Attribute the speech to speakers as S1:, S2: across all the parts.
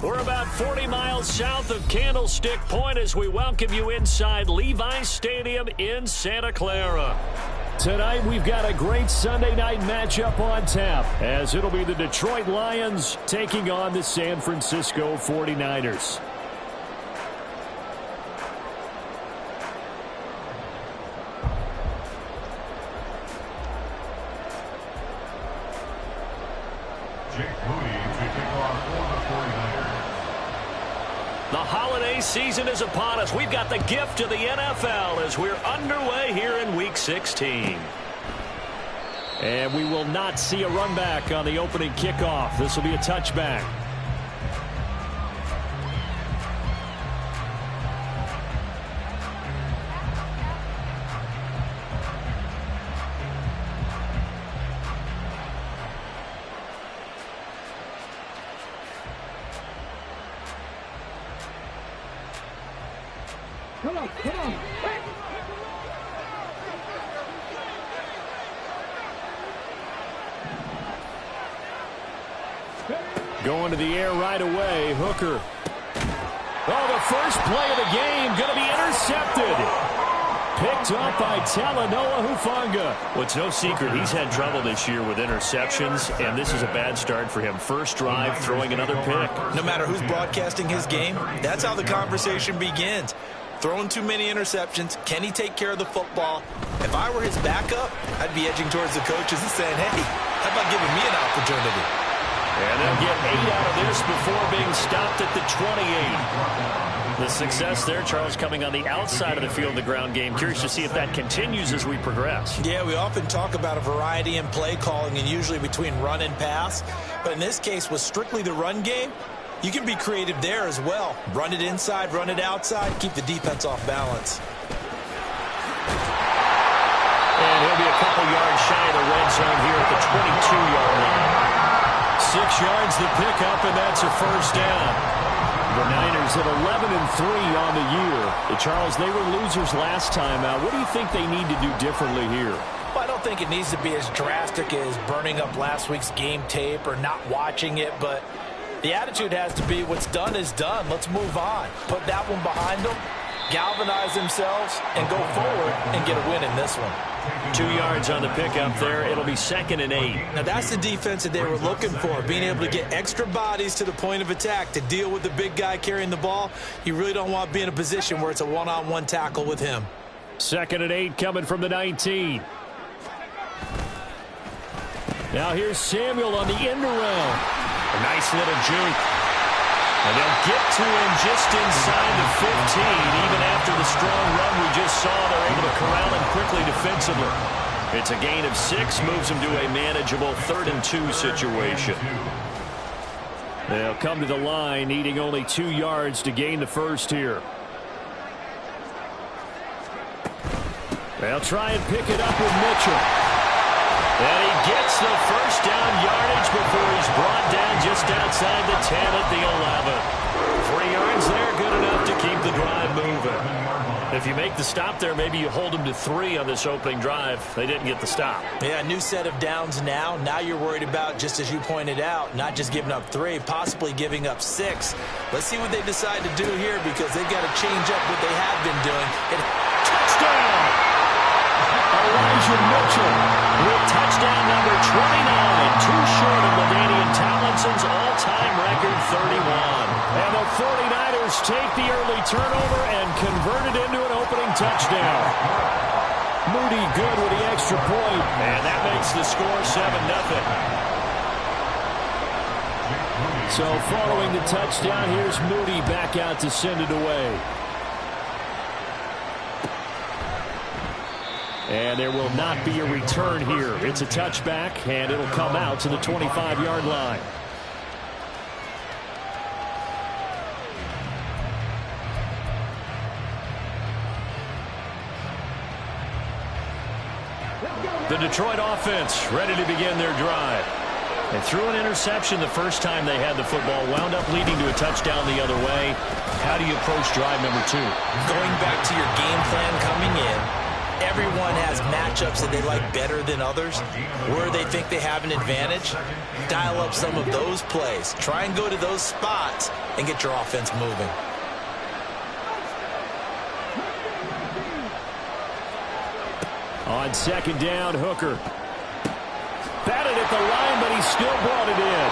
S1: We're about 40 miles south of Candlestick Point as we welcome you inside Levi's Stadium in Santa Clara. Tonight, we've got a great Sunday night matchup on tap, as it'll be the Detroit Lions taking on the San Francisco 49ers. The holiday season is upon us. We've got the gift of the NFL as we're underway here in Week 16. And we will not see a run back on the opening kickoff. This will be a touchback.
S2: Come on.
S1: Going to the air right away. Hooker. Oh, the first play of the game going to be intercepted. Picked up by Talanoa Hufanga. Well, it's no secret he's had trouble this year with interceptions, and this is a bad start for him. First drive, throwing another pick.
S3: No matter who's broadcasting his game, that's how the conversation begins. Throwing too many interceptions. Can he take care of the football? If I were his backup, I'd be edging towards the coaches and saying, hey, how about giving me an opportunity?
S1: And they'll get 8 out of this before being stopped at the 28. The success there, Charles, coming on the outside of the field, the ground game. Curious to see if that continues as we progress.
S3: Yeah, we often talk about a variety in play calling and usually between run and pass. But in this case, with strictly the run game, you can be creative there as well. Run it inside, run it outside, keep the defense off balance.
S1: And he'll be a couple yards shy of the red zone here at the 22-yard line. 6 yards the pickup, and that's a first down. The Niners at 11-3 on the year. Charles, they were losers last time out. What do you think they need to do differently here?
S3: Well, I don't think it needs to be as drastic as burning up last week's game tape or not watching it, but the attitude has to be what's done is done. Let's move on. Put that one behind them, galvanize themselves, and go forward and get a win in this one.
S1: 2 yards on the pickup there. It'll be 2nd and 8.
S3: Now, that's the defense that they were looking for, being able to get extra bodies to the point of attack to deal with the big guy carrying the ball. You really don't want to be in a position where it's a one-on-one tackle with him.
S1: 2nd and 8 coming from the 19. Now here's Samuel on the end around. A nice little juke. And they'll get to him just inside the 15. Even after the strong run we just saw, they're able to corral him quickly defensively. It's a gain of 6, moves him to a manageable 3rd and 2 situation. They'll come to the line, needing only 2 yards to gain the first here. They'll try and pick it up with Mitchell. And he gets the first down yardage before he's brought down just outside the 10 at the 11. 3 yards there, good enough to keep the drive moving. If you make the stop there, maybe you hold them to 3 on this opening drive. They didn't get the stop.
S3: Yeah, new set of downs now. Now you're worried about, just as you pointed out, not just giving up 3, possibly giving up 6. Let's see what they decide to do here because they've got to change up what they have been doing.
S1: Touchdown! Elijah Mitchell with touchdown number 29, too short of LaDainian Tomlinson's all-time record 31. And the 49ers take the early turnover and convert it into an opening touchdown. Moody good with the extra point, and that makes the score 7-0. So following the touchdown, here's Moody back out to send it away. And there will not be a return here. It's a touchback, and it'll come out to the 25-yard line. The Detroit offense ready to begin their drive. They threw an interception the first time they had the football, wound up leading to a touchdown the other way. How do you approach drive number 2?
S3: Going back to your game plan coming in, everyone has matchups that they like better than others, where they think they have an advantage. Dial up some of those plays. Try and go to those spots and get your offense moving.
S1: On second down, Hooker. Batted at the line, but he still brought it in.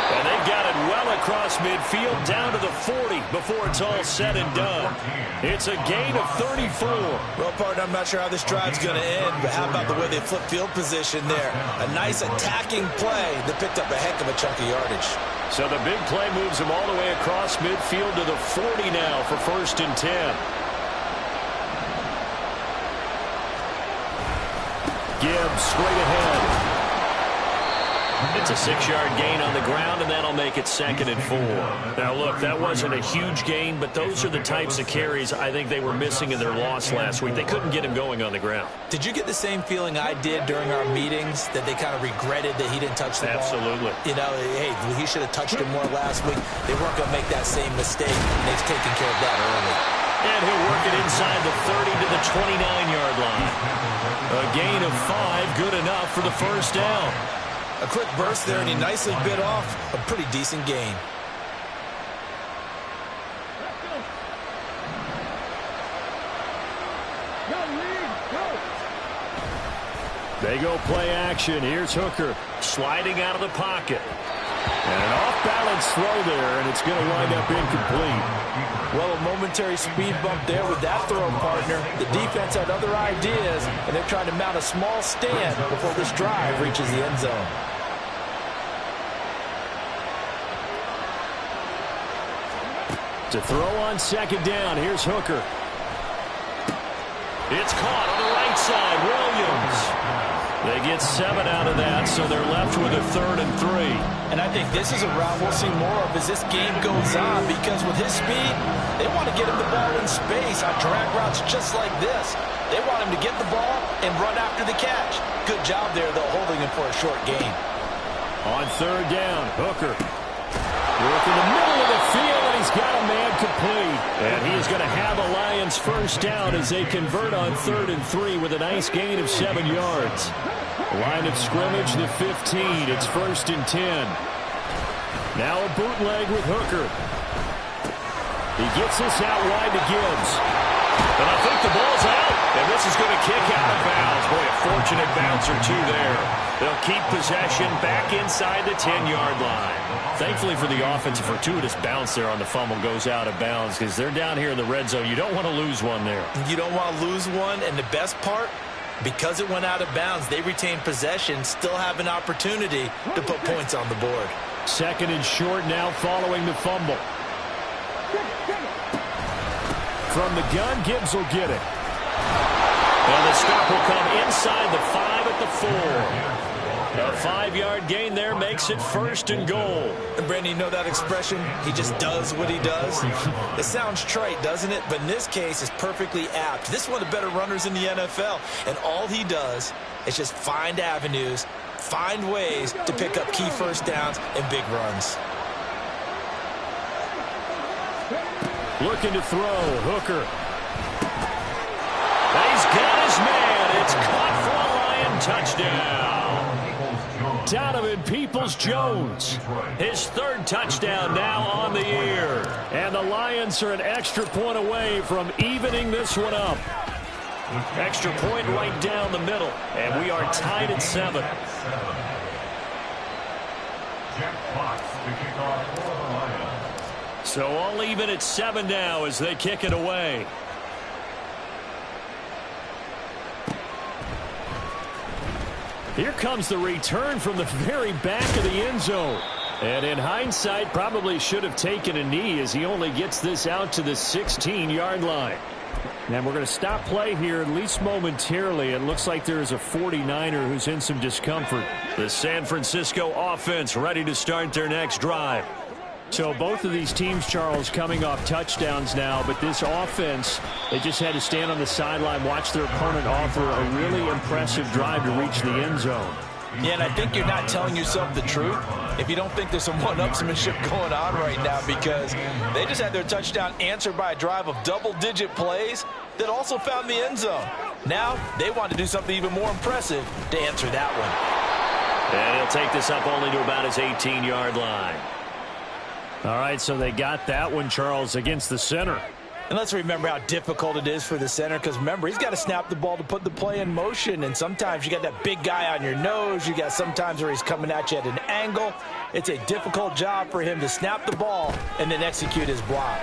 S1: And they've got it well across midfield, down to the 40 before it's all said and done. It's a gain of 34.
S3: Well, partner, I'm not sure how this drive's going to end, but how about the way they flip field position there? A nice attacking play that picked up a heck of a chunk of yardage.
S1: So the big play moves them all the way across midfield to the 40 now for 1st and 10. Gibbs straight ahead. It's a 6-yard gain on the ground, and that'll make it 2nd and 4. Now, look, that wasn't a huge gain, but those are the types of carries I think they were missing in their loss last week. They couldn't get him going on the ground.
S3: Did you get the same feeling I did during our meetings, that they kind of regretted that he didn't touch the ball?
S1: Absolutely.
S3: You know, hey, he should have touched him more last week. They weren't going to make that same mistake, and they've taken care of that early.
S1: And he'll work it inside the 30 to the 29-yard line. A gain of 5, good enough for the 1st down.
S3: A quick burst there, and he nicely bit off a pretty decent gain.
S1: They go play action. Here's Hooker sliding out of the pocket. And an off-balance throw there, and it's going to wind up incomplete.
S3: Well, a momentary speed bump there with that throw, partner. The defense had other ideas, and they're trying to mount a small stand before this drive reaches the end zone.
S1: To throw on second down, here's Hooker. It's caught on the right side, Williams. They get 7 out of that, so they're left with a 3rd and 3.
S3: And I think this is a route we'll see more of as this game goes on, because with his speed, they want to get him the ball in space on drag routes just like this. They want him to get the ball and run after the catch. Good job there, though, holding him for a short gain.
S1: On 3rd down, Hooker. Work in the middle of the field, and he's got a man complete. And he is going to have a Lions 1st down as they convert on 3rd and 3 with a nice gain of 7 yards. Line of scrimmage, the 15. It's 1st and 10. Now a bootleg with Hooker. He gets this out wide to Gibbs. And I think the ball's out. And this is going to kick out of bounds. Boy, a fortunate bounce or two there. They'll keep possession back inside the 10-yard line. Thankfully for the offense, a fortuitous bounce there on the fumble goes out of bounds, because they're down here in the red zone. You don't want to lose one there.
S3: You don't want to lose one, and the best part, because it went out of bounds, they retain possession, still have an opportunity to put points on the board.
S1: 2nd and short now following the fumble. From the gun, Gibbs will get it. And the stop will come inside the 5 at the 4. A 5-yard gain there makes it 1st and goal.
S3: And Brandon, you know that expression? He just does what he does. It sounds trite, doesn't it? But in this case, it's perfectly apt. This is one of the better runners in the NFL. And all he does is just find avenues, find ways to pick up key 1st downs and big runs.
S1: Looking to throw, Hooker. He's got his man. It's caught for a Lion touchdown. Donovan Peoples-Jones, his 3rd touchdown now on the year. And the Lions are an extra point away from evening this one up. Extra point right down the middle, and we are tied at 7. So all even at 7 now as they kick it away. Here comes the return from the very back of the end zone. And in hindsight, probably should have taken a knee as he only gets this out to the 16-yard line. And we're going to stop play here, at least momentarily. It looks like there is a 49er who's in some discomfort. The San Francisco offense ready to start their next drive. So both of these teams, Charles, coming off touchdowns now, but this offense, they just had to stand on the sideline, watch their opponent offer a really impressive drive to reach the end zone.
S3: Yeah, and I think you're not telling yourself the truth if you don't think there's some one-upsmanship going on right now, because they just had their touchdown answered by a drive of double-digit plays that also found the end zone. Now they want to do something even more impressive to answer that one.
S1: And he'll take this up only to about his 18-yard line. All right, so they got that one, Charles, against the center.
S3: And let's remember how difficult it is for the center, because remember, he's got to snap the ball to put the play in motion, and sometimes you got that big guy on your nose. You got sometimes where he's coming at you at an angle. It's a difficult job for him to snap the ball and then execute his block.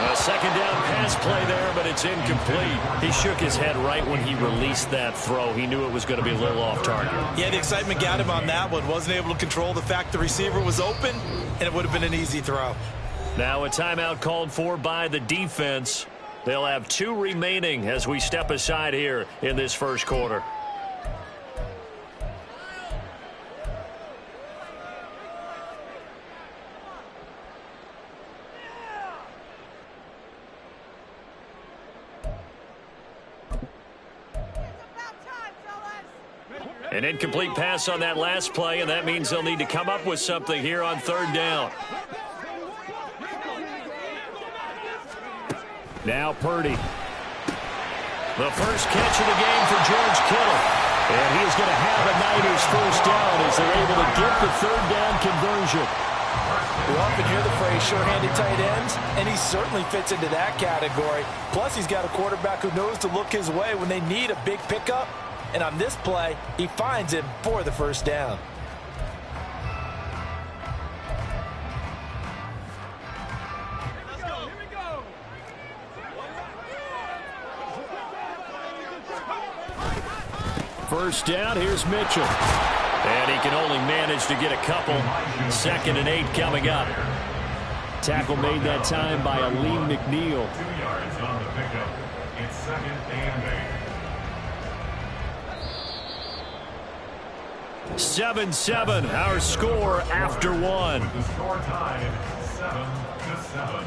S1: A second down pass play there, but it's incomplete. He shook his head right when he released that throw. He knew it was going to be a little off target.
S2: Yeah, the excitement got him on that one. Wasn't able to control the fact the receiver was open, and it would have been an easy throw.
S1: Now a timeout called for by the defense. They'll have 2 remaining as we step aside here in this first quarter. An incomplete pass on that last play, and that means they'll need to come up with something here on third down. Now Purdy. The first catch of the game for George Kittle. And he's going to have a Niners first down as they're able to get the third down conversion.
S3: We often hear the phrase sure-handed tight ends, and he certainly fits into that category. Plus, he's got a quarterback who knows to look his way when they need a big pickup. And on this play, he finds him for the first down.
S1: First down, here's Mitchell. And he can only manage to get a couple. 2nd and 8 coming up. Tackle made that time by Aleem McNeil.
S4: 2 yards on the pickup. It's 2nd and 8.
S1: 7-7, our score after 1.
S4: The score tied 7-7.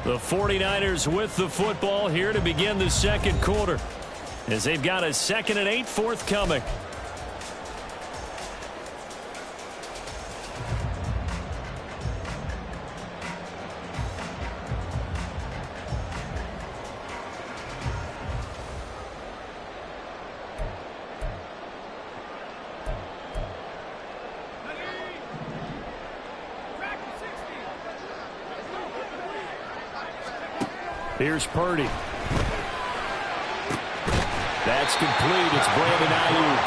S1: The 49ers with the football here to begin the second quarter, as they've got a 2nd and 8 forthcoming. Here's Purdy. That's complete. It's Brandon Ayuk.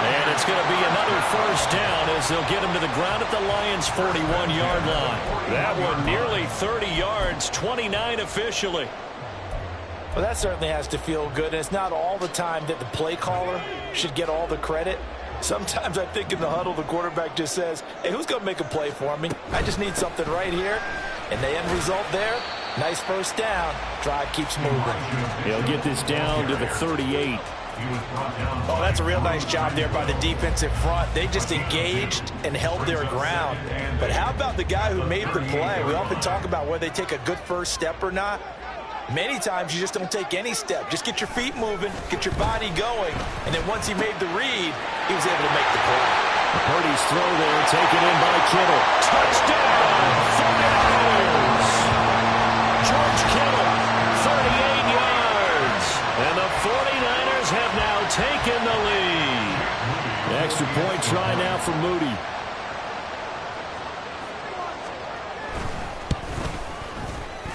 S1: And it's going to be another first down as they'll get him to the ground at the Lions' 41-yard line. That one nearly 30 yards, 29 officially.
S3: Well, that certainly has to feel good. And it's not all the time that the play caller should get all the credit. Sometimes I think in the huddle, the quarterback just says, hey, who's going to make a play for me? I just need something right here. And the end result there, nice first down. Drive keeps moving.
S1: He'll get this down to the 38.
S3: Oh, that's a real nice job there by the defensive front. They just engaged and held their ground. But how about the guy who made the play? We often talk about whether they take a good first step or not. Many times you just don't take any step. Just get your feet moving, get your body going, and then once he made the read, he was able to make the play.
S1: Purdy's throw there, taken in by Kittle. Touchdown, 49ers! George Kittle, 38 yards. And the 49ers have now taken the lead. The extra point try now for Moody.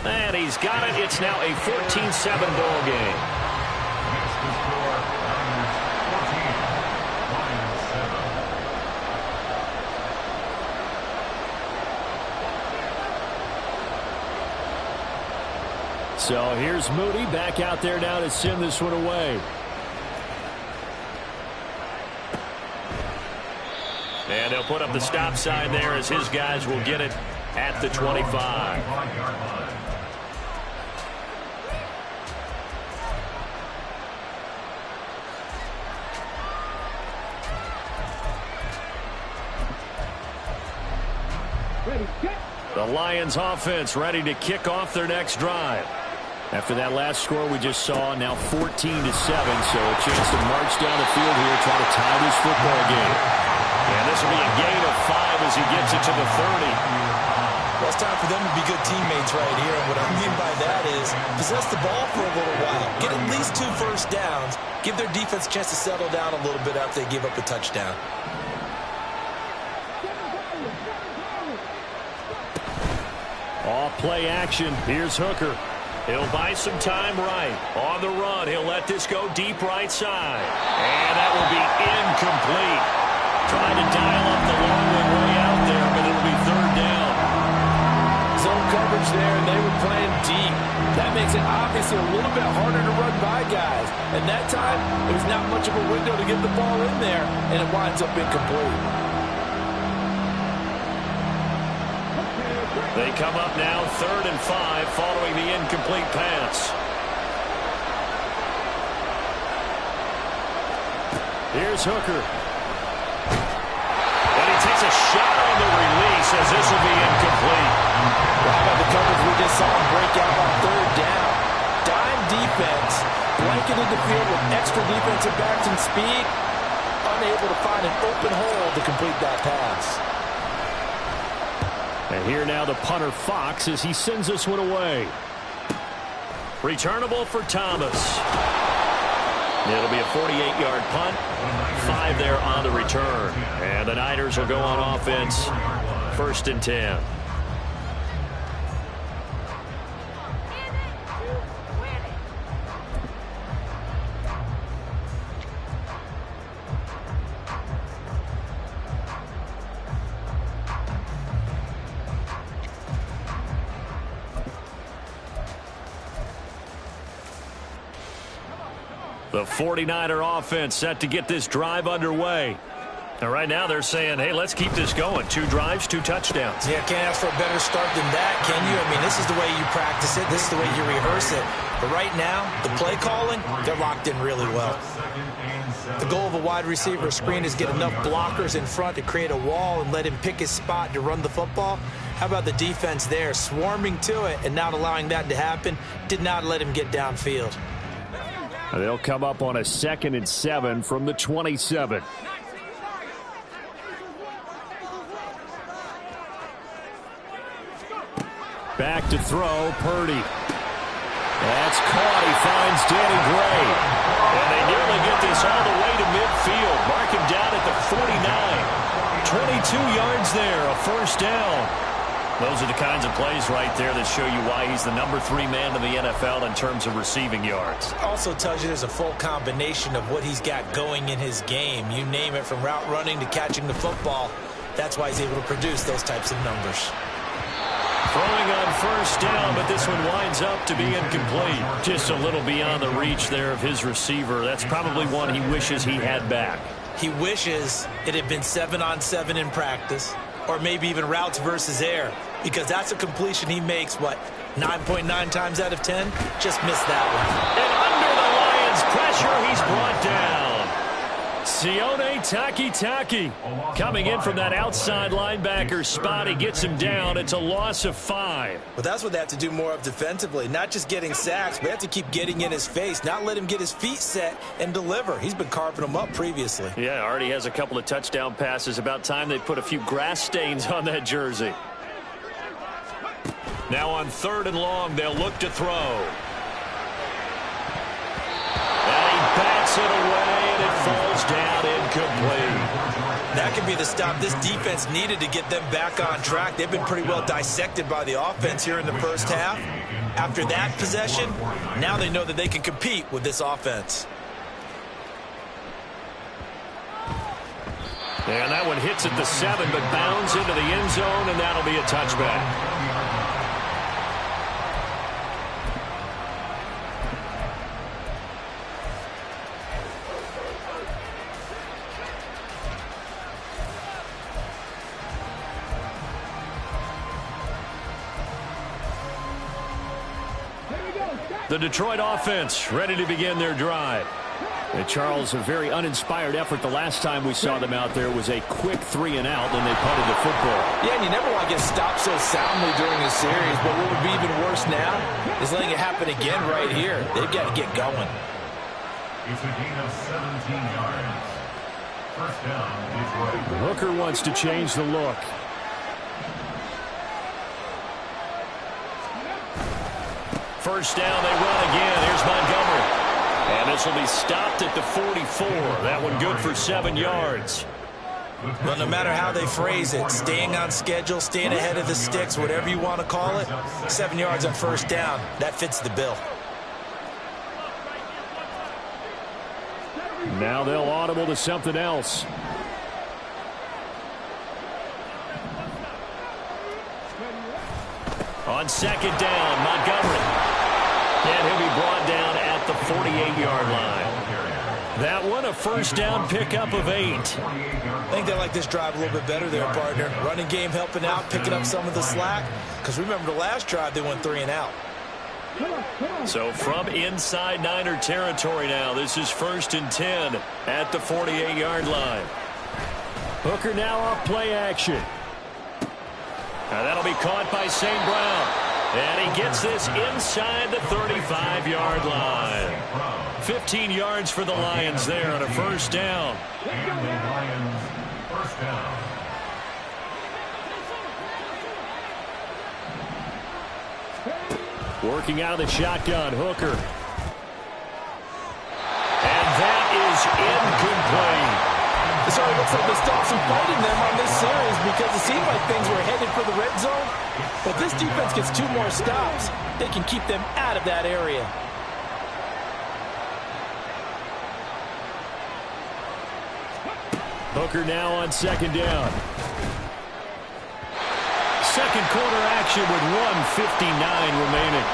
S1: And he's got it. It's now a 14-7 ball game. So here's Moody back out there now to send this one away. And they'll put up the stop sign there as his guys will get it at the 25. The Lions offense ready to kick off their next drive. After that last score we just saw, now 14-7, so a chance to march down the field here, try to tie this football game. And this will be a gain of 5 as he gets it to the 30.
S2: Well, it's time for them to be good teammates right here. And what I mean by that is possess the ball for a little while. Get at least 2 first downs. Give their defense a chance to settle down a little bit after they give up a touchdown.
S1: Off play action. Here's Hooker. He'll buy some time right. On the run, he'll let this go deep right side. And that will be incomplete. Trying to dial up the long way out there, but it'll be 3rd down.
S3: Zone coverage there, and they were playing deep. That makes it obviously a little bit harder to run by guys. And that time, it was not much of a window to get the ball in there, and it winds up incomplete.
S1: They come up now 3rd and 5 following the incomplete pass. Here's Hooker. And he takes a shot on the release as this will be incomplete.
S3: How about the coverage we just saw him break out on 3rd down? Dime defense, blanketed the field with extra defensive backs and speed, unable to find an open hole to complete that pass.
S1: And here now the punter Fox as he sends this one away. Returnable for Thomas. It'll be a 48-yard punt. 5 there on the return. And the Niners will go on offense. 1st and 10. The 49er offense set to get this drive underway. And right now they're saying, hey, let's keep this going. 2 drives, 2 touchdowns.
S2: Yeah, can't ask for a better start than that, can you? I mean, this is the way you practice it. This is the way you rehearse it. But right now, the play calling, they're locked in really well. The goal of a wide receiver screen is get enough blockers in front to create a wall and let him pick his spot to run the football. How about the defense there, swarming to it and not allowing that to happen? Did not let him get downfield.
S1: They'll come up on a 2nd and 7 from the 27. Back to throw, Purdy. That's caught. He finds Danny Gray. And they nearly get this all the way to midfield. Mark him down at the 49. 22 yards there, a 1st down. Those are the kinds of plays right there that show you why he's the number 3 man in the NFL in terms of receiving yards.
S2: Also tells you there's a full combination of what he's got going in his game. You name it, from route running to catching the football. That's why he's able to produce those types of numbers.
S1: Throwing on 1st down, but this one winds up to be incomplete. Just a little beyond the reach there of his receiver. That's probably one he wishes he had back.
S2: He wishes it had been 7-on-7 in practice, or maybe even routes versus air, because that's a completion he makes, 9.9 times out of 10? Just missed that one.
S1: And under the Lions' pressure, he's brought down. Sione Takitaki coming in from that outside linebacker spot. He gets him down. It's a loss of 5.
S2: Well, that's what they have to do more of defensively. Not just getting sacks, but they have to keep getting in his face, not let him get his feet set and deliver. He's been carving them up previously.
S1: Yeah, already has a couple of touchdown passes. About time they put a few grass stains on that jersey. Now on 3rd and long, they'll look to throw. And he bats it away, and it falls down incomplete.
S2: That could be the stop this defense needed to get them back on track. They've been pretty well dissected by the offense here in the 1st half. After that possession, now they know that they can compete with this offense.
S1: And that one hits at the 7, but bounds into the end zone, and that'll be a touchback. The Detroit offense ready to begin their drive. And Charles, a very uninspired effort the last time we saw them out there was a quick 3-and-out, and they punted the football.
S3: Yeah, and you never want to get stopped so soundly during a series, but what would be even worse now is letting it happen again right here. They've got to get going.
S4: It's a gain of 17 yards. 1st down, Detroit.
S1: Hooker wants to change the look. First down, they run again. Here's Montgomery. And this will be stopped at the 44. That one good for 7 yards.
S2: Well, no matter how they phrase it, staying on schedule, staying ahead of the sticks, whatever you want to call it, 7 yards on first down, that fits the bill.
S1: Now they'll audible to something else. On second down, Montgomery. And he'll be brought down at the 48-yard line. That one, a first down pickup of 8.
S2: I think they like this drive a little bit better there, partner. Running game helping out, picking up some of the slack. Because remember the last drive, they went 3 and out.
S1: So from inside Niner territory now, this is 1st and 10 at the 48-yard line. Hooker now off play action. Now that'll be caught by St. Brown. And he gets this inside the 35-yard line. 15 yards for the Lions there on a first down.
S4: And the Lions first down.
S1: Working out of the shotgun, Hooker. And that is incomplete.
S3: It certainly looks like they stopped some fighting them on this series because it seemed like things were headed for the red zone. But this defense gets 2 more stops. They can keep them out of that area.
S1: Hooker now on second down. Second quarter action with 1:59 remaining.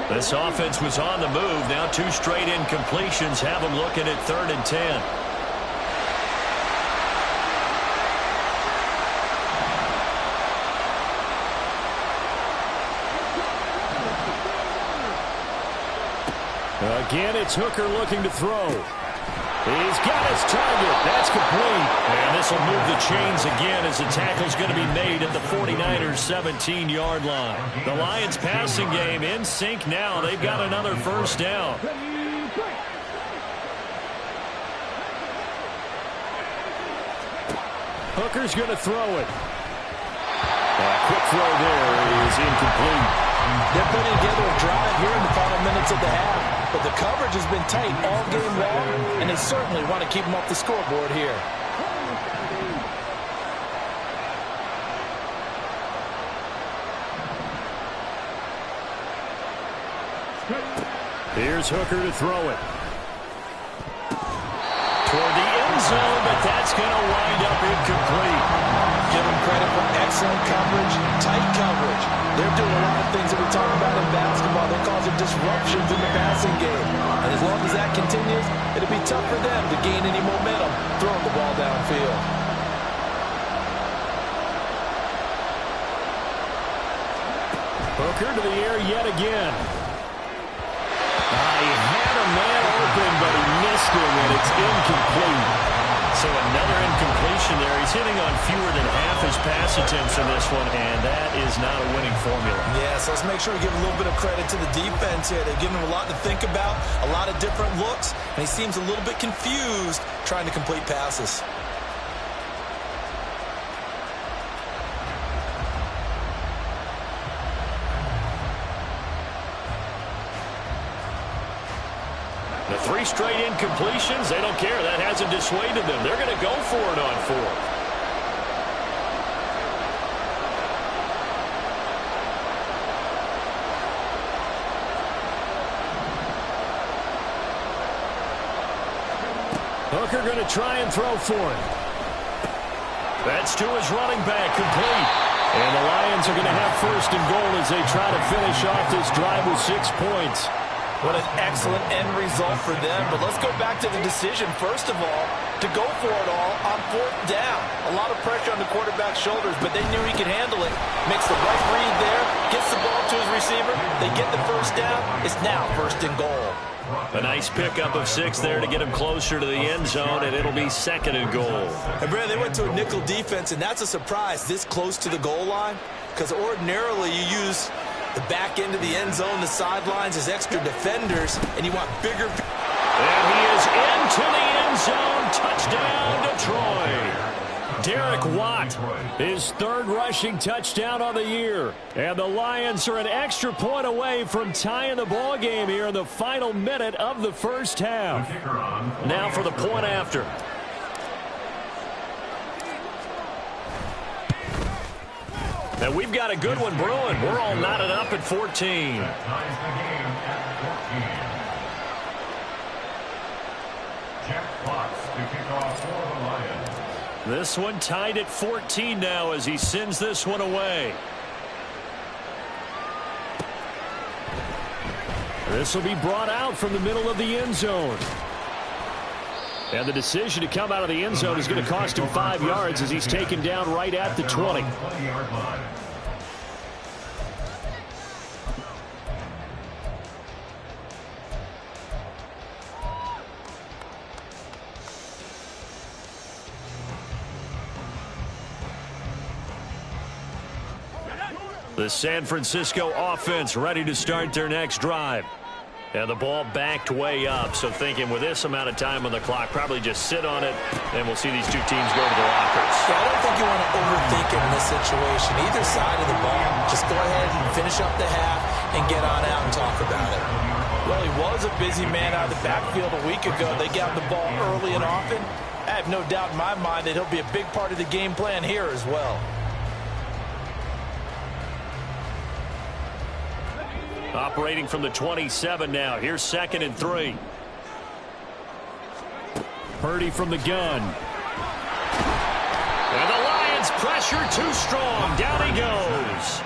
S1: This offense was on the move. Now 2 straight incompletions have them looking at 3rd and 10. Again, it's Hooker looking to throw. He's got his target. That's complete. And this will move the chains again as the tackle's going to be made at the 49ers' 17-yard line. The Lions' passing game in sync now. They've got another first down. Hooker's going to throw it. Quick throw there is incomplete.
S3: They're putting together a drive here in the final minutes of the half. But the coverage has been tight all game long, and they certainly want to keep them off the scoreboard here.
S1: Here's Hooker to throw it. Toward the end zone, but that's going to wind up incomplete.
S2: Give them credit for excellent coverage, tight coverage. They're doing a lot of things that we talk about in basketball. They're causing disruptions in the passing game. And as long as that continues, it'll be tough for them to gain any momentum throwing the ball downfield.
S1: Hooker to the air yet again. He had a man open, but he missed him, and it's incomplete. So another incompletion there. He's hitting on fewer than half his pass attempts in this one, and that is not a winning formula.
S2: Yeah, so let's make sure we give a little bit of credit to the defense here. They've given him a lot to think about, a lot of different looks, and he seems a little bit confused trying to complete passes.
S1: The 3 straight incompletions, they don't care. That hasn't dissuaded them. They're going to go for it on 4th. Hooker going to try and throw for it. That's to his running back, complete. And the Lions are going to have 1st and goal as they try to finish off this drive with 6 points.
S3: What an excellent end result for them. But let's go back to the decision, first of all, to go for it all on 4th down. A lot of pressure on the quarterback's shoulders, but they knew he could handle it. Makes the right read there, gets the ball to his receiver. They get the first down. It's now 1st and goal.
S1: A nice pickup of 6 there to get him closer to the end zone, and it'll be 2nd and goal.
S2: And, Brad, they went to a nickel defense, and that's a surprise this close to the goal line because ordinarily you use The back end of the end zone, the sidelines, is extra defenders, and you want bigger.
S1: And he is into the end zone. Touchdown, Detroit. Derek Watt, his third rushing touchdown on the year. And the Lions are an extra point away from tying the ball game here in the final minute of the first half. Now for the point after. And we've got a good one brewing. We're all knotted up at 14. This one tied at 14 now as he sends this one away. This will be brought out from the middle of the end zone. And the decision to come out of the end zone is going to cost him 5 yards as he's taken down right at the 20. The San Francisco offense ready to start their next drive. And the ball backed way up, so thinking with this amount of time on the clock, probably just sit on it, and we'll see these two teams go to the lockers.
S2: Yeah, I don't think you want to overthink it in this situation. Either side of the ball, just go ahead and finish up the half and get on out and talk about it.
S3: Well, he was a busy man out of the backfield a week ago. They got the ball early and often. I have no doubt in my mind that he'll be a big part of the game plan here as well.
S1: Operating from the 27 now. Here's 2nd and 3. Purdy from the gun. And the Lions pressure too strong. Down he goes.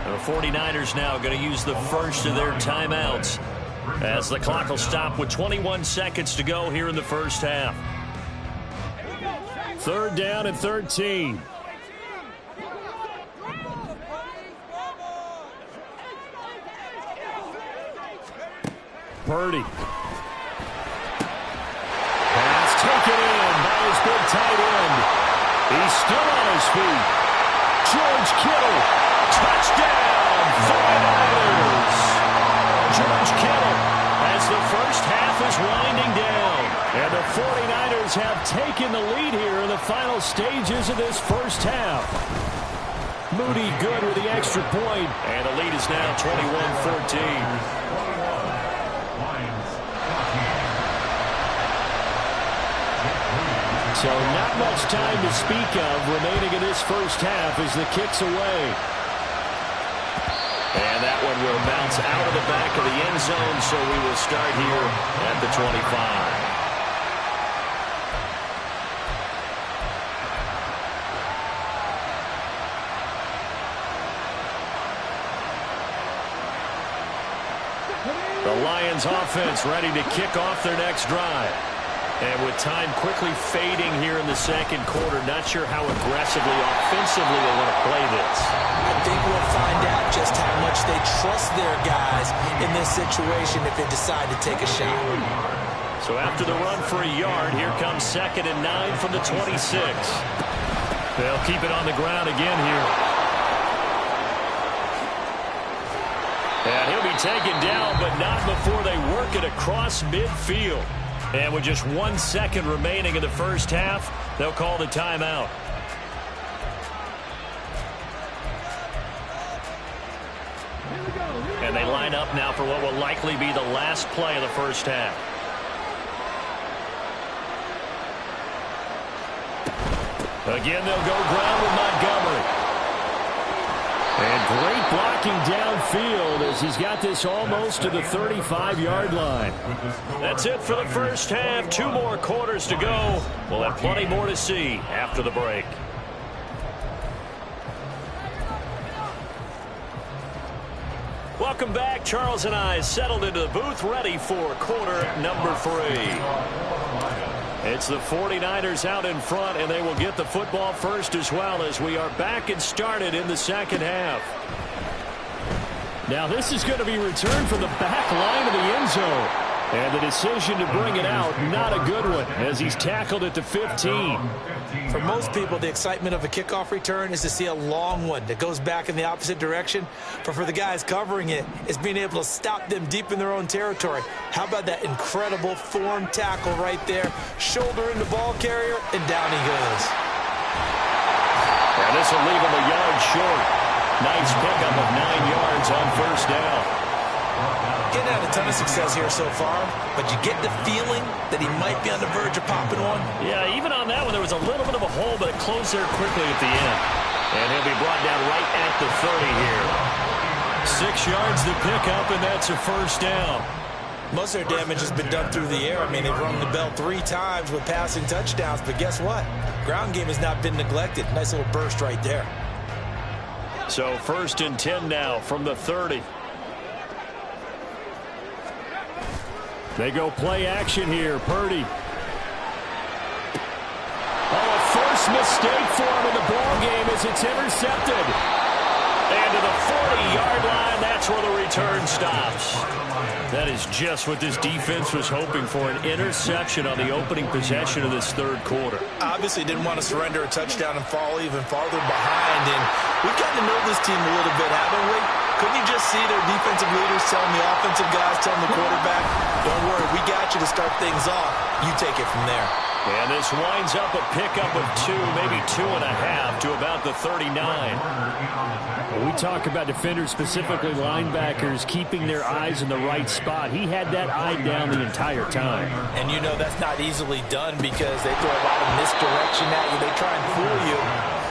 S1: The 49ers now going to use the first of their timeouts as the clock will stop with 21 seconds to go here in the first half. 3rd down and 13. Purdy. Pass taken in by his big tight end. He's still on his feet. George Kittle. Touchdown, 49ers. George Kittle as the first half is winding down. And the 49ers have taken the lead here in the final stages of this first half. Moody good with the extra point. And the lead is now 21-14. So not much time to speak of remaining in this first half as the kick's away. And that one will bounce out of the back of the end zone, so we will start here at the 25. The Lions offense ready to kick off their next drive. And with time quickly fading here in the second quarter, not sure how aggressively, offensively they want to play this.
S2: I think we'll find out just how much they trust their guys in this situation if they decide to take a shot.
S1: So after the run for a yard, here comes 2nd and 9 from the 26. They'll keep it on the ground again here. And he'll be taken down, but not before they work it across midfield. And with just 1 second remaining in the first half, they'll call the timeout. And they line up now for what will likely be the last play of the first half. Again, they'll go ground with Montgomery. And great blocking downfield as he's got this almost to the 35-yard line. That's it for the first half. 2 more quarters to go. We'll have plenty more to see after the break. Welcome back. Charles and I settled into the booth ready for quarter number 3. It's the 49ers out in front, and they will get the football first as well as we are back and started in the second half. Now this is going to be returned from the back line of the end zone. And the decision to bring it out, not a good one, as he's tackled at the 15.
S2: For most people, the excitement of a kickoff return is to see a long one that goes back in the opposite direction. But for the guys covering it, it's being able to stop them deep in their own territory. How about that incredible form tackle right there? Shoulder in the ball carrier, and down he goes.
S1: And this will leave him a yard short. Nice pickup of 9 yards on first down.
S2: Getting had a ton of success here so far, but you get the feeling that he might be on the verge of popping one.
S1: Yeah, even on that one, there was a little bit of a hole, but it closed there quickly at the end. And he'll be brought down right at the 30 here. 6 yards to pick up, and that's a first down.
S2: Most of their damage has been done through the air. I mean, they've rung the bell 3 times with passing touchdowns, but guess what? Ground game has not been neglected. Nice little burst right there.
S1: So 1st and 10 now from the 30. They go play action here. Purdy. Oh, a first mistake for him in the ball game as it's intercepted. And to the 40-yard line, that's where the return stops. That is just what this defense was hoping for, an interception on the opening possession of this third quarter.
S2: Obviously didn't want to surrender a touchdown and fall even farther behind. And we kind of know this team a little bit, haven't we? Couldn't you just see their defensive leaders telling the offensive guys, telling the quarterback, don't worry, we got you to start things off. You take it from there.
S1: And this winds up a pickup of 2, maybe 2.5 to about the 39. When we talk about defenders, specifically linebackers, keeping their eyes in the right spot, he had that eye down the entire time.
S2: And you know that's not easily done because they throw a lot of misdirection at you. They try and fool you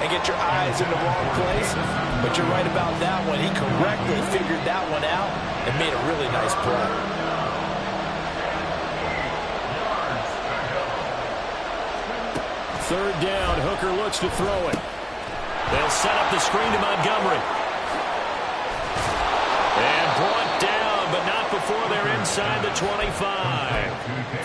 S2: and get your eyes in the wrong place. But you're right about that one. He correctly figured that one out and made a really nice play.
S1: Third down, Hooker looks to throw it. They'll set up the screen to Montgomery. And brought down, but not before they're inside the 25.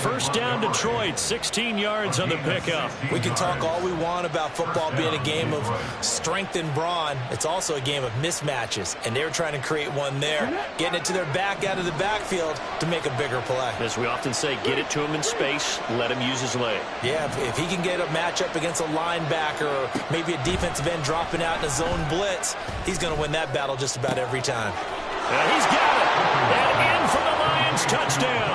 S1: First down, Detroit, 16 yards on the pickup.
S2: We can talk all we want about football being a game of strength and brawn. It's also a game of mismatches, and they're trying to create one there, getting it to their back out of the backfield to make a bigger play.
S1: As we often say, get it to him in space, let him use his leg.
S2: Yeah, if he can get a matchup against a linebacker or maybe a defensive end dropping out in a zone blitz, he's going to win that battle just about every time.
S1: And he's got it. And in for the Lions, touchdown.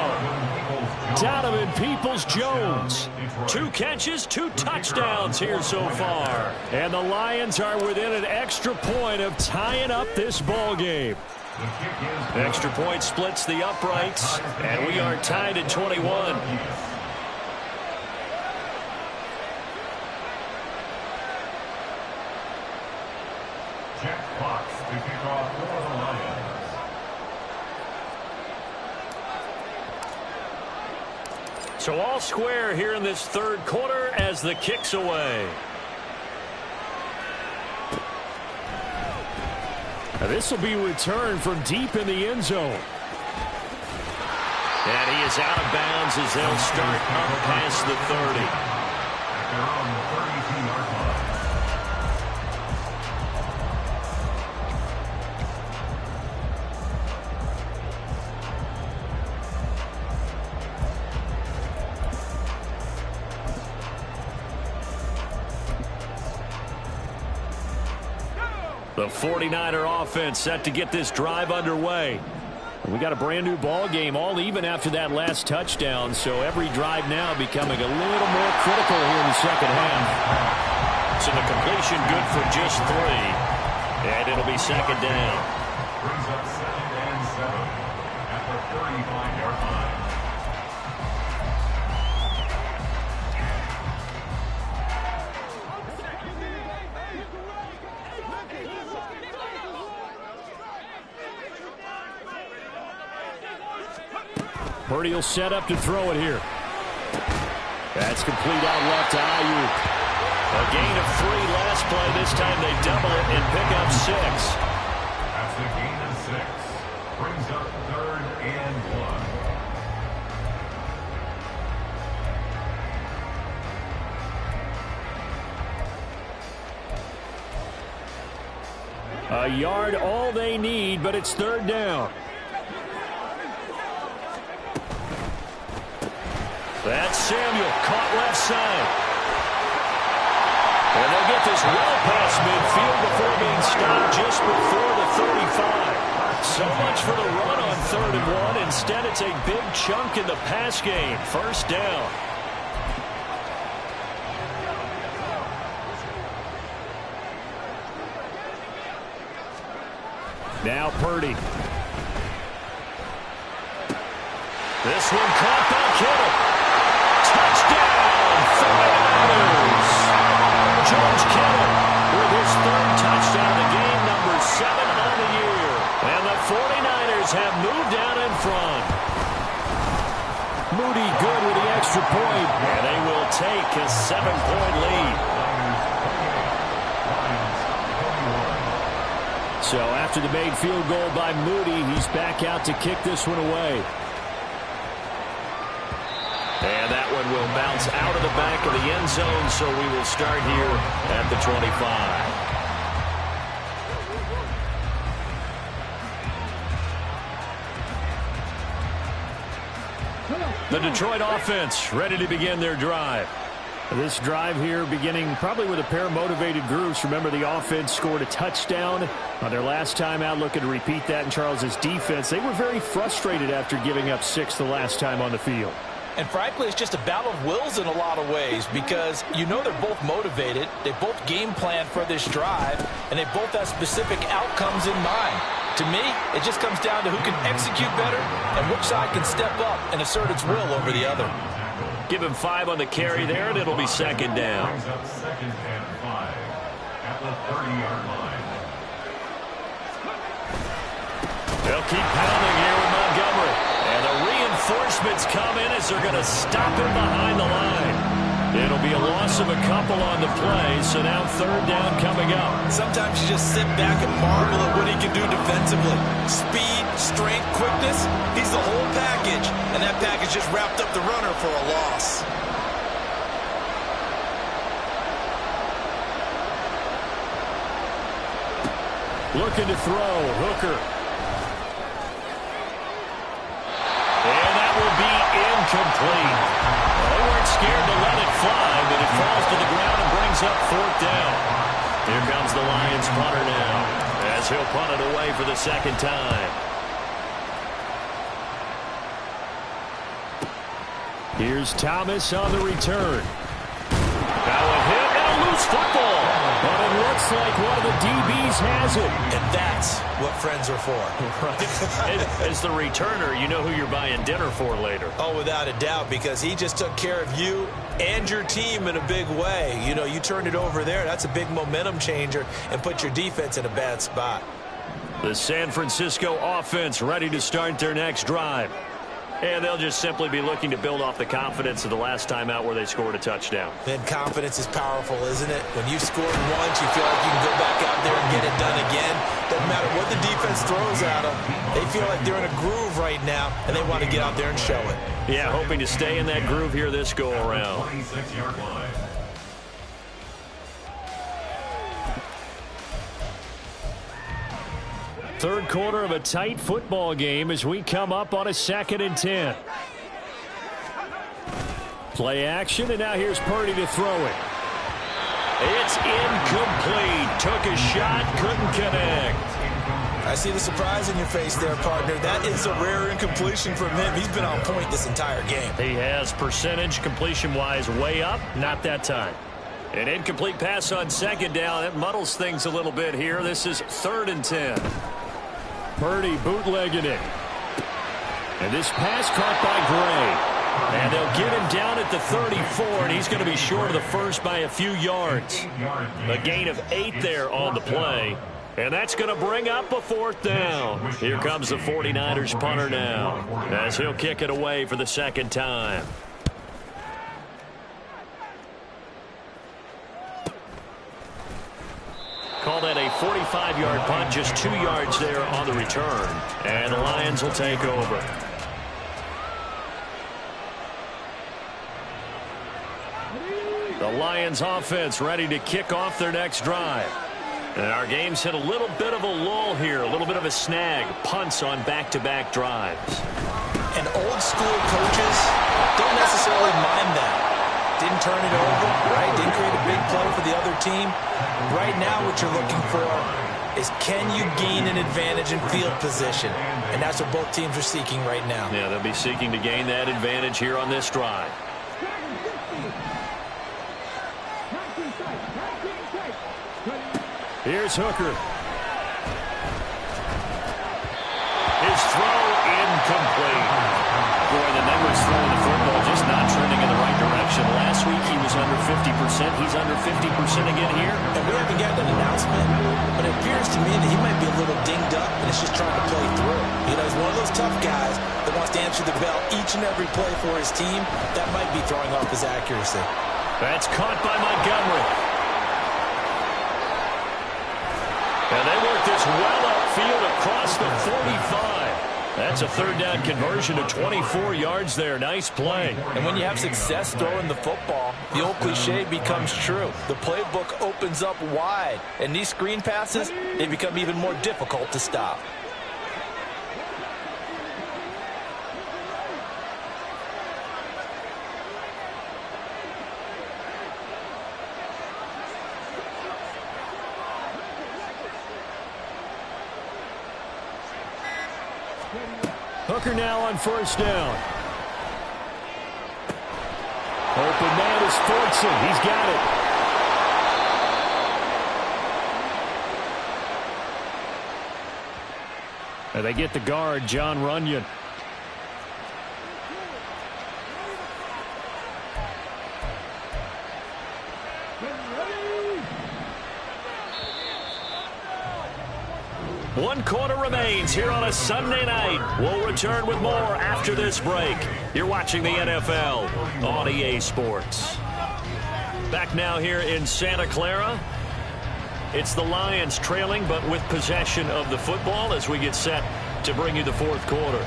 S1: Donovan Peoples-Jones. 2 catches, 2 touchdowns here so far. And the Lions are within an extra point of tying up this ball game. Extra point splits the uprights, and we are tied at 21.
S4: Jack Fox to kick off for the Lions.
S1: So all square here in this third quarter as the kick's away. Now this will be returned from deep in the end zone. And he is out of bounds as they'll start up past the 30.
S4: They're on the 32-yard line.
S1: The 49er offense set to get this drive underway. We got a brand new ball game, all even after that last touchdown, so every drive now becoming a little more critical here in the second half. So the completion good for just 3, and it'll be second down.
S4: Brings up 2nd and 7 at the 35-yard line.
S1: Purdy will set up to throw it here. That's complete out left to Ayuk. A gain of 3 last play. This time they double it and pick up 6.
S4: That's the gain of 6. Brings up 3rd and 1.
S1: A yard all they need, but it's 3rd down. That's Samuel, caught left side. And they'll get this well past midfield before being stopped just before the 35. So much for the run on 3rd and 1. Instead, it's a big chunk in the pass game. First down. Now Purdy. This one caught by Kittle. Touchdown, 49ers. George Kittle with his 3rd touchdown of the game, number 7 on the year. And the 49ers have moved out in front. Moody good with the extra point, and they will take a 7-point lead. So after the made field goal by Moody, he's back out to kick this one away. And that one will bounce out of the back of the end zone, so we will start here at the 25. The Detroit offense ready to begin their drive. This drive here beginning probably with a pair of motivated groups. Remember, the offense scored a touchdown on their last time out, looking to repeat that in Charles's defense. They were very frustrated after giving up 6 the last time on the field.
S3: And frankly, it's just a battle of wills in a lot of ways because you know they're both motivated, they both game plan for this drive, and they both have specific outcomes in mind. To me, it just comes down to who can execute better and which side can step up and assert its will over the other.
S1: Give him 5 on the carry there, and it'll be 2nd down.
S4: Second and 5 at the 30-yard line.
S1: They'll keep pounding here with Montgomery. And the reinforcements come in as they're going to stop him behind the line. It'll be a loss of a couple on the play, so now 3rd down coming up.
S2: Sometimes you just sit back and marvel at what he can do defensively. Speed, strength, quickness, he's the whole package. And that package just wrapped up the runner for a loss.
S1: Looking to throw, Hooker. And that will be incomplete. Well, they weren't scared to let it fly, but it falls to the ground and brings up 4th down. Here comes the Lions punter now, as he'll punt it away for the 2nd time. Here's Thomas on the return. Now a hit and a loose football. But it looks like one of the DBs has it.
S2: And that's what friends are for.
S1: Right. As the returner, you know who you're buying dinner for later.
S2: Oh, without a doubt, because he just took care of you and your team in a big way. You know, you turned it over there. That's a big momentum changer and put your defense in a bad spot.
S1: The San Francisco offense ready to start their next drive. And they'll just simply be looking to build off the confidence of the last time out where they scored a touchdown.
S2: And confidence is powerful, isn't it? When you've scored once, you feel like you can go back out there and get it done again. Doesn't matter what the defense throws at them. They feel like they're in a groove right now, and they want to get out there and show it.
S1: Yeah, hoping to stay in that groove here this go-around.
S4: 26-yard line.
S1: Third quarter of a tight football game as we come up on a 2nd and 10. Play action, and now here's Purdy to throw it. It's incomplete. Took a shot, couldn't connect.
S2: I see the surprise in your face there, partner. That is a rare incompletion from him. He's been on point this entire game.
S1: He has percentage completion-wise way up, not that time. An incomplete pass on 2nd down. It muddles things a little bit here. This is 3rd and 10. Purdy bootlegging it. And this pass caught by Gray. And they'll get him down at the 34, and he's going to be short of the first by a few yards. A gain of 8 there on the play. And that's going to bring up a 4th down. Here comes the 49ers punter now, as he'll kick it away for the 2nd time. Call that a 45-yard punt, just 2 yards there on the return. And the Lions will take over. The Lions offense ready to kick off their next drive. And our game's hit a little bit of a lull here, a little bit of a snag. Punts on back-to-back drives.
S2: And And old school coaches don't necessarily mind that. Didn't turn it over, right? Didn't create a big play for the other team. Right now what you're looking for is, can you gain an advantage in field position? And that's what both teams are seeking right now.
S1: Yeah, they'll be seeking to gain that advantage here on this drive. Here's Hooker. His throw incomplete. Boy, the numbers throwing the football just not trending in the right direction. Last week he was under 50%. He's under 50% again here.
S2: And we haven't gotten an announcement, but it appears to me that he might be a little dinged up and is just trying to play through. You know, he's one of those tough guys that wants to answer the bell each and every play for his team. That might be throwing off his accuracy.
S1: That's caught by Montgomery. And they work this well upfield across the 45. That's a third down conversion of 24 yards there. Nice play.
S3: And when you have success throwing the football, the old cliche becomes true. The playbook opens up wide. And these screen passes, they become even more difficult to stop.
S1: Hooker now on first down. Open man is Fortson. He's got it. And they get the guard, John Runyon. One quarter remains here on a Sunday night. We'll return with more after this break. You're watching the NFL on EA Sports. Back now here in Santa Clara. It's the Lions trailing, but with possession of the football as we get set to bring you the fourth quarter.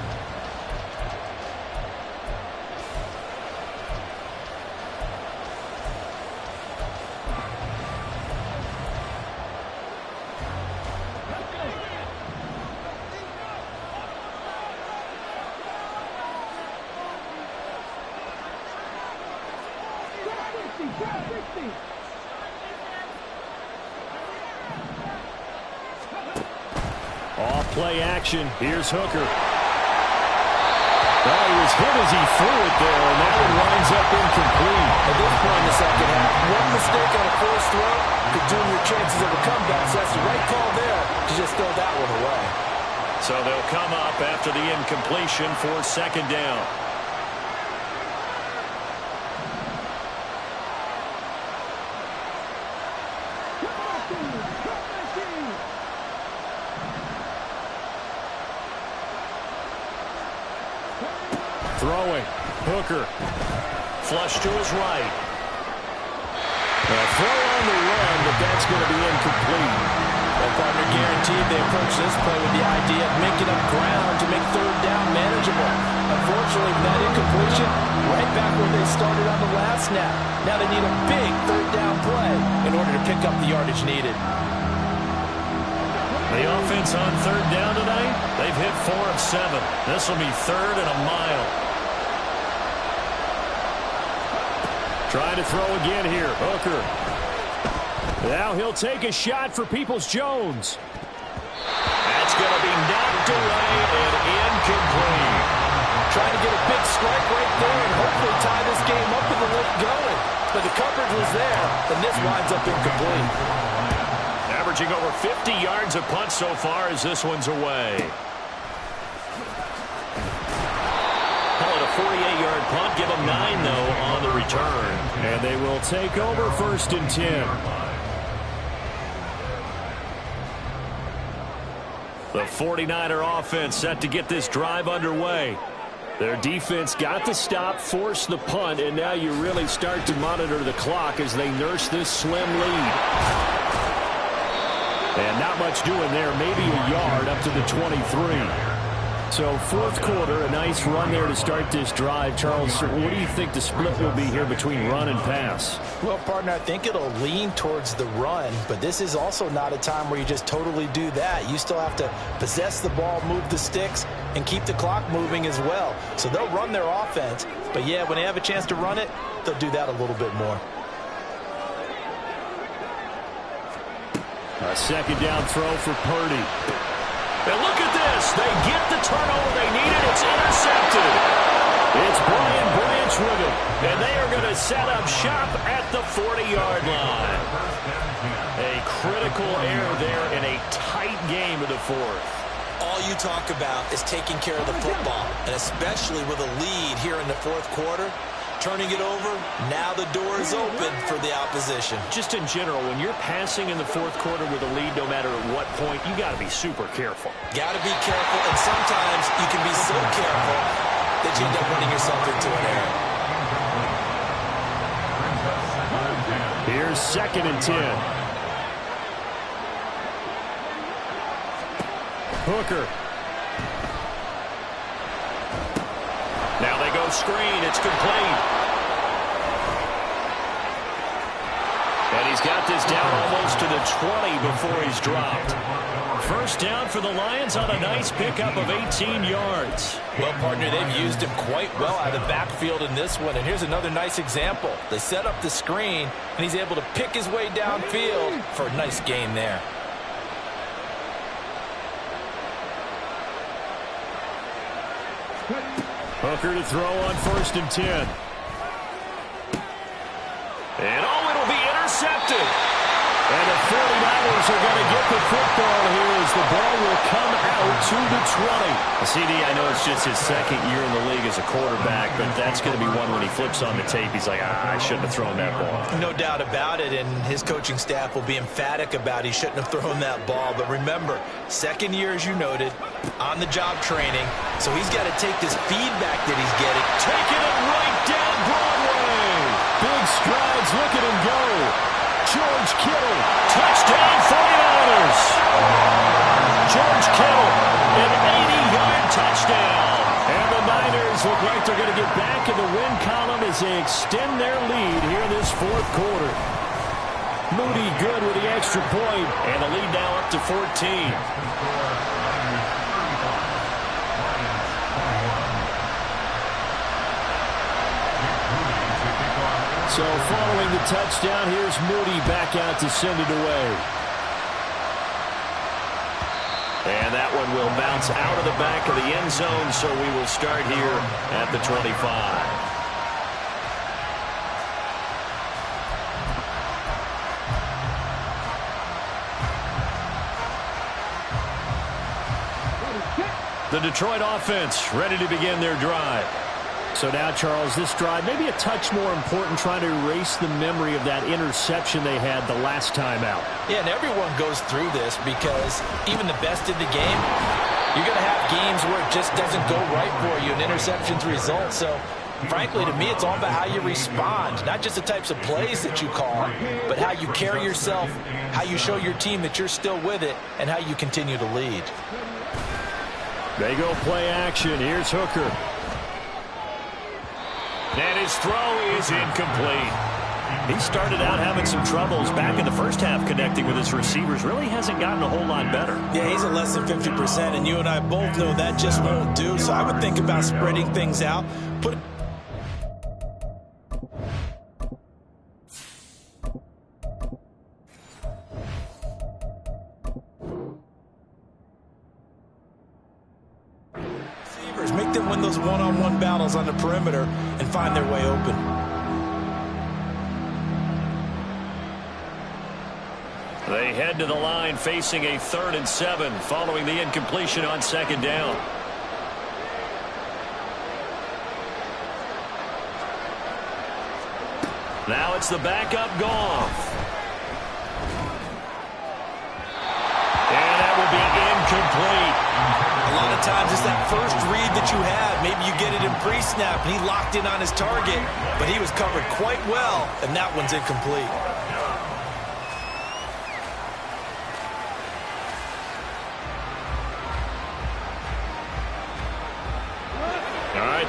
S1: Off-play action. Here's Hooker. Well, he was hit as he threw it there, and that one winds up incomplete.
S3: At this point in the second half, one mistake on a first throw could doom your chances of a comeback. So that's the right call there to just throw that one away.
S1: So they'll come up after the incompletion for second down. Throwing. Hooker. Flush to his right. A throw on the run, but that's going to be incomplete.
S3: Well, partner, guaranteed they approach this play with the idea of making up ground to make third down manageable. Unfortunately, with that incompletion, right back where they started on the last snap. Now they need a big third down play in order to pick up the yardage needed.
S1: The offense on third down tonight, they've hit 4 of 7. This will be third and a mile. Trying to throw again here. Hooker. Now he'll take a shot for Peoples-Jones. That's going to be knocked away and incomplete.
S3: Trying to get a big strike right there and hopefully tie this game up with the late going. But the coverage was there, and this winds up incomplete.
S1: Averaging over 50 yards a punt so far as this one's away. Call it a 48-yard punt. Give them 9, though, on the return. And they will take over first and 10. The 49er offense set to get this drive underway. Their defense got the stop, forced the punt, and now you really start to monitor the clock as they nurse this slim lead. And not much doing there, maybe a yard up to the 23. So fourth quarter, a nice run there to start this drive. Charles, what do you think the split will be here between run and pass?
S3: Well, partner, I think it'll lean towards the run, but this is also not a time where you just totally do that. You still have to possess the ball, move the sticks, and keep the clock moving as well. So they'll run their offense, but yeah, when they have a chance to run it, they'll do that a little bit more.
S1: A second down throw for Purdy. And look at this. They get the turnover they needed. It's intercepted. It's Brian Branch with it. And they are going to set up shop at the 40-yard line. A critical error there in a tight game of the fourth.
S2: All you talk about is taking care of the football, and especially with a lead here in the fourth quarter. Turning it over, now the door is open for the opposition.
S1: Just in general, when you're passing in the fourth quarter with a lead, no matter at what point, you got to be super careful.
S2: Got to be careful, and sometimes you can be so careful that you end up running yourself into an error.
S1: Here's 2nd and 10. Hooker. Now they go screen. It's complete. And he's got this down almost to the 20 before he's dropped. First down for the Lions on a nice pickup of 18 yards.
S3: Well, partner, they've used him quite well out of the backfield in this one. And here's another nice example. They set up the screen, and he's able to pick his way downfield for a nice gain there.
S1: Hooker to throw on 1st and 10. And it'll be intercepted. And the 49ers are going to get the football here as the ball will come out to the 20. CD, I know it's just his 2nd year in the league as a quarterback, but that's going to be one when he flips on the tape. He's like, I shouldn't have thrown that ball.
S3: No doubt about it, and his coaching staff will be emphatic about he shouldn't have thrown that ball. But remember, 2nd year, as you noted, on-the-job training, so he's got to take this feedback that he's getting.
S1: Taking it right down Broadway. Big strides, look at him go. George Kittle, touchdown 49ers. George Kittle, an 80-yard touchdown. And the Niners look like they're going to get back in the win column as they extend their lead here in this fourth quarter. Moody good with the extra point, and the lead now up to 14. So following the touchdown, here's Moody back out to send it away. And that one will bounce out of the back of the end zone, so we will start here at the 25. The Detroit offense ready to begin their drive. So now, Charles, this drive may be a touch more important, trying to erase the memory of that interception they had the last time out.
S3: Yeah, and everyone goes through this because even the best in the game, you're going to have games where it just doesn't go right for you and interceptions result. So, frankly, to me, it's all about how you respond, not just the types of plays that you call, but how you carry yourself, how you show your team that you're still with it, and how you continue to lead.
S1: They go play action. Here's Hooker. And his throw is incomplete. He started out having some troubles back in the first half connecting with his receivers. Really hasn't gotten a whole lot better.
S2: Yeah, he's at less than 50%, and you and I both know that just won't do. So I would think about spreading things out. Make them win those one-on-one battles on the perimeter and find their way open.
S1: They head to the line facing a 3rd and 7 following the incompletion on 2nd down. Now it's the backup Goff. And that will be incomplete.
S2: A lot of times it's that first read that you have. Maybe you get it in pre-snap, and he locked in on his target, but he was covered quite well, and that one's incomplete.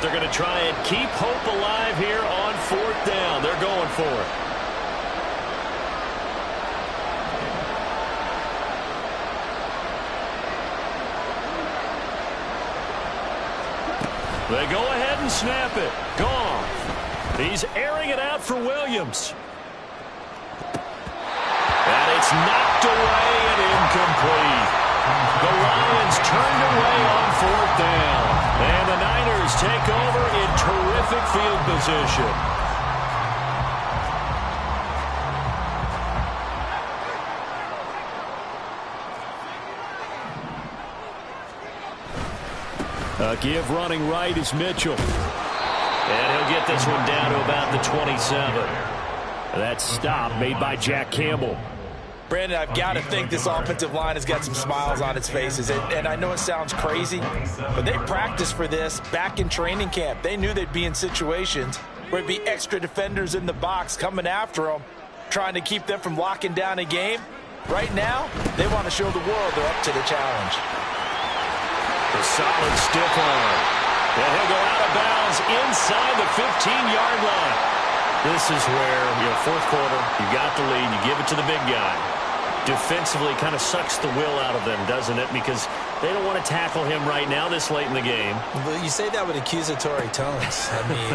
S1: but they're going to try and keep hope alive here on 4th down. They're going for it. They go ahead and snap it. Gone. He's airing it out for Williams. And it's knocked away and incomplete. The Lions turned away on 4th down. And the Niners take over in terrific field position. A give running right is Mitchell. And he'll get this one down to about the 27. That stop made by Jack Campbell.
S3: Brandon, I've got to think this offensive line has got some smiles on its faces. And I know it sounds crazy, but they practiced for this back in training camp. They knew they'd be in situations where it'd be extra defenders in the box coming after them, trying to keep them from locking down a game. Right now, they want to show the world they're up to the challenge.
S1: A solid stiff arm. And he'll go out of bounds inside the 15-yard line. This is where, fourth quarter, you got the lead, you give it to the big guy. Defensively kind of sucks the will out of them, doesn't it? Because they don't want to tackle him right now this late in the game.
S2: Well, you say that with accusatory tones. I mean,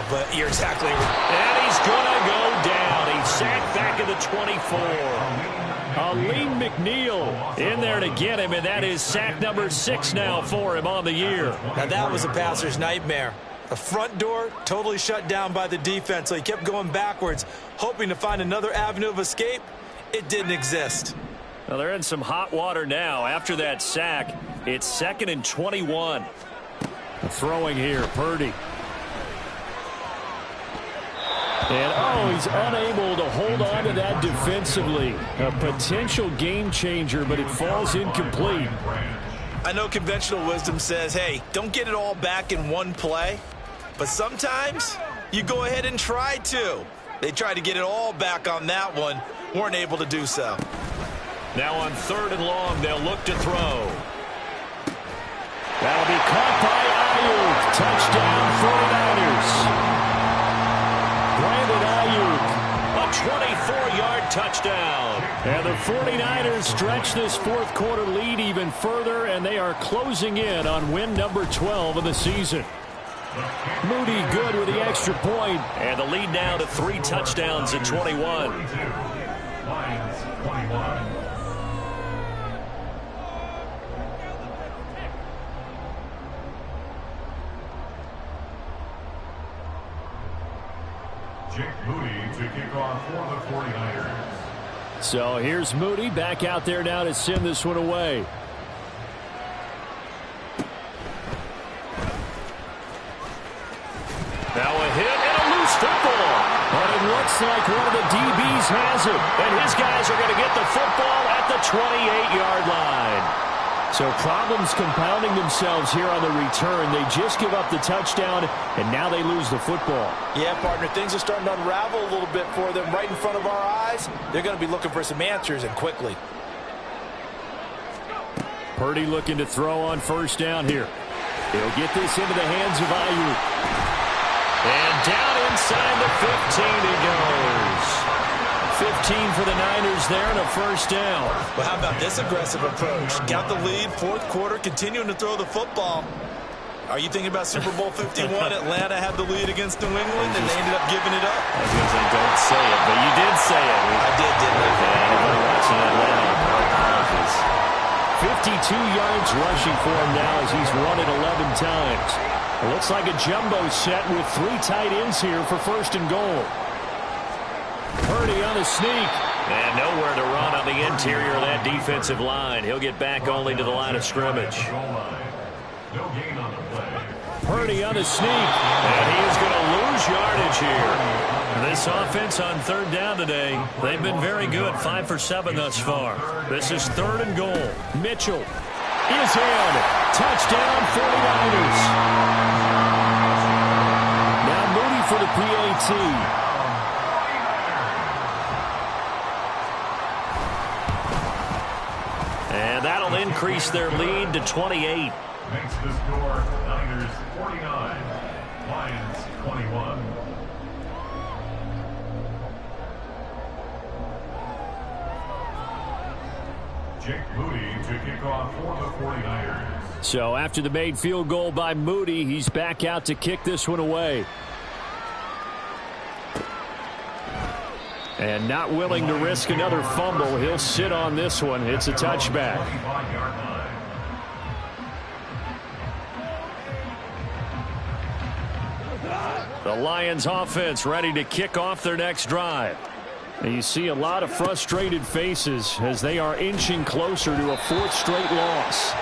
S2: but you're exactly right.
S1: And he's going to go down. He's sacked back at the 24. Aleem McNeil in there to get him, and that is sack number 6 now for him on the year.
S2: Now that was a passer's nightmare. The front door totally shut down by the defense, so he kept going backwards, hoping to find another avenue of escape. It didn't exist.
S1: Well, they're in some hot water now. After that sack, it's 2nd and 21. Throwing here, Purdy. And, he's unable to hold on to that defensively. A potential game changer, but it falls incomplete.
S2: I know conventional wisdom says, hey, don't get it all back in one play. But sometimes you go ahead and try to. They tried to get it all back on that one. Weren't able to do so.
S1: Now on 3rd and long, they'll look to throw. That'll be caught by Ayuk. Touchdown 49ers. Brandon Ayuk, a 24-yard touchdown. And the 49ers stretch this fourth quarter lead even further, and they are closing in on win number 12 of the season. Moody good with the extra point, and the lead now to 3 touchdowns at 21.
S4: Lions 21. Jake Moody to kick off for the 49ers.
S1: So here's Moody back out there now to send this one away. Now a hit and a loose football. But it looks like one of the DBs has it. And his guys are going to get the football at the 28-yard line. So problems compounding themselves here on the return. They just give up the touchdown, and now they lose the football.
S3: Yeah, partner, things are starting to unravel a little bit for them right in front of our eyes. They're going to be looking for some answers, and quickly.
S1: Purdy looking to throw on 1st down here. He'll get this into the hands of Ayuk. And down inside the 15 he goes. 15 for the Niners there and a 1st down.
S2: Well, how about this aggressive approach? Got the lead, fourth quarter, continuing to throw the football. Are you thinking about Super Bowl 51? Atlanta had the lead against New England, and they ended up giving it up.
S1: I was going to say, don't say it, but you did say it.
S2: I did, didn't I?
S1: Yeah, we're watching Atlanta. 52 yards rushing for him now as he's run it 11 times. It looks like a jumbo set with 3 tight ends here for 1st and goal. Purdy on the sneak. And nowhere to run on the interior of that defensive line. He'll get back only to the line of scrimmage.
S4: No gain on the play.
S1: Purdy on the sneak. And he is going to lose yardage here. This offense on 3rd down today, they've been very good. 5 for 7 thus far. This is 3rd and goal. Mitchell is in. Touchdown 49ers. Now Moody for the PAT. And that'll increase their lead to 28.
S4: Makes the score Niners 49. Lions 21. Jake Moody to kick off for the 49ers.
S1: So after the made field goal by Moody, he's back out to kick this one away. And not willing to risk another fumble, he'll sit on this one. It's a touchback. The Lions offense ready to kick off their next drive. And you see a lot of frustrated faces as they are inching closer to a fourth straight loss.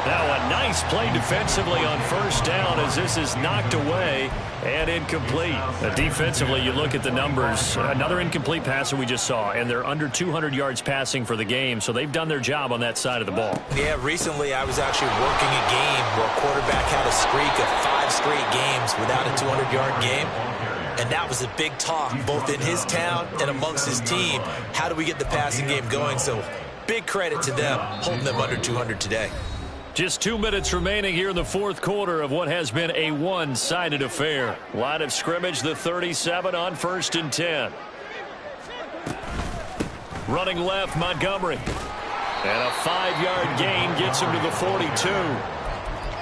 S1: Now a nice play defensively on first down as this is knocked away and incomplete. Defensively, you look at the numbers. Another incomplete pass that we just saw, and they're under 200 yards passing for the game, so they've done their job on that side of the ball.
S2: Yeah, recently I was actually working a game where a quarterback had a streak of 5 straight games without a 200-yard game. And that was a big talk, both in his town and amongst his team. How do we get the passing game going? So big credit to them, holding them under 200 today.
S1: Just 2 minutes remaining here in the fourth quarter of what has been a one-sided affair. Line of scrimmage, the 37 on 1st and 10. Running left, Montgomery. And a 5-yard gain gets him to the 42.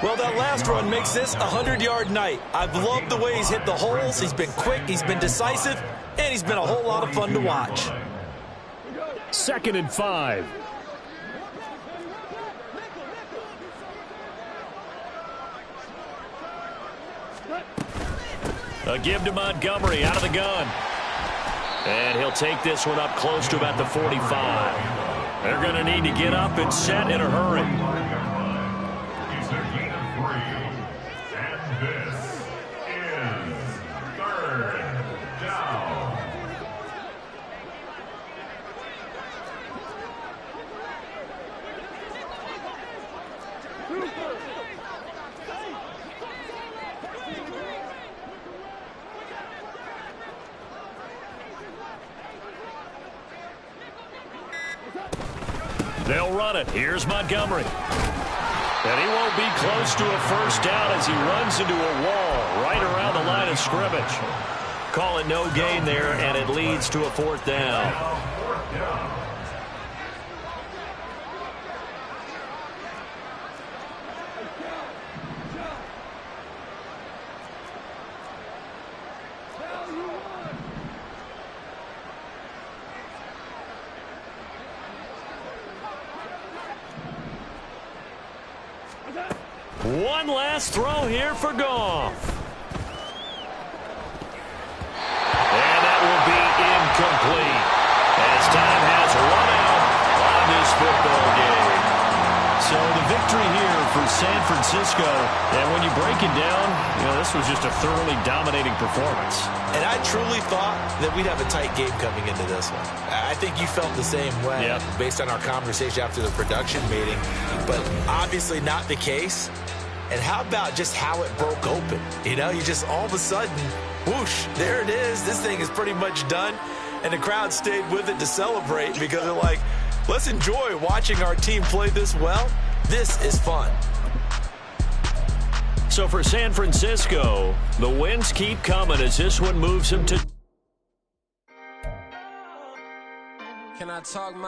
S2: Well, that last run makes this a 100-yard night. I've loved the way he's hit the holes. He's been quick, he's been decisive, and he's been a whole lot of fun to watch.
S1: 2nd and 5. A give to Montgomery out of the gun. And he'll take this one up close to about the 45. They're going to need to get up and set in a hurry.
S4: It's a gain of 3. And this is 3rd down.
S1: They'll run it. Here's Montgomery. And he won't be close to a first down as he runs into a wall right around the line of scrimmage. Call it no gain there, and it leads to a 4th down.
S4: Now 4th down.
S1: One last throw here for Goff. And that will be incomplete as time has run out on this football game. So the victory here for San Francisco, and when you break it down, you know, this was just a thoroughly dominating performance.
S2: And I truly thought that we'd have a tight game coming into this one. I think you felt the same way based on our conversation after the production meeting, but obviously not the case. And how about just how it broke open? You know, you just all of a sudden, whoosh, there it is. This thing is pretty much done. And the crowd stayed with it to celebrate because they're like, let's enjoy watching our team play this well. This is fun.
S1: So for San Francisco, the wins keep coming as this one moves them to...
S5: Can I talk my